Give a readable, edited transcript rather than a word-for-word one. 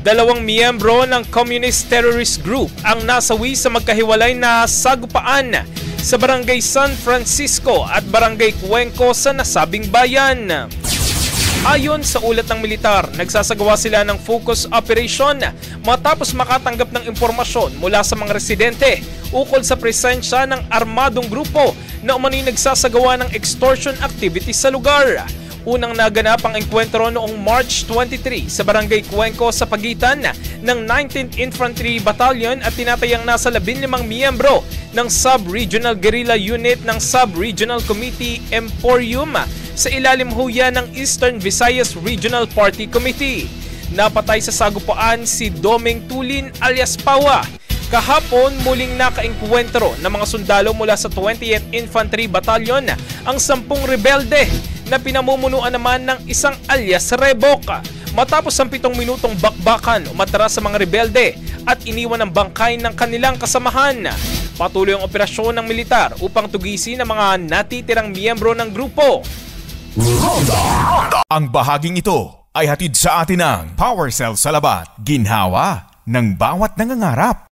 Dalawang miyembro ng Communist Terrorist Group ang nasawi sa magkahiwalay na sagupaan sa Barangay San Francisco at Barangay Cuenco sa nasabing bayan. Ayon sa ulat ng militar, nagsasagawa sila ng focus operation matapos makatanggap ng impormasyon mula sa mga residente ukol sa presensya ng armadong grupo na umano'y nagsasagawa ng extortion activities sa lugar. Unang naganap ang engkwentro noong March 23 sa Barangay Cuenco sa pagitan ng 19th Infantry Battalion at tinatayang nasa 15 miyembro ng Sub-Regional Guerrilla Unit ng Sub-Regional Committee Emporium sa ilalim huya ng Eastern Visayas Regional Party Committee. Napatay sa sagupaan si Doming Tulin alias Pawa. Kahapon muling nakaengkwentro ng mga sundalo mula sa 20th Infantry Battalion ang 10 rebelde na pinamumunuan naman ng isang alias Rebok. Matapos ang 7 minutong bakbakan, umatras sa mga rebelde at iniwan ang bangkay ng kanilang kasamahan. Patuloy ang operasyon ng militar upang tugisin ang mga natitirang miyembro ng grupo. Ang bahaging ito ay hatid sa atin ng Power Cell Salabat, ginhawa ng bawat nangangarap.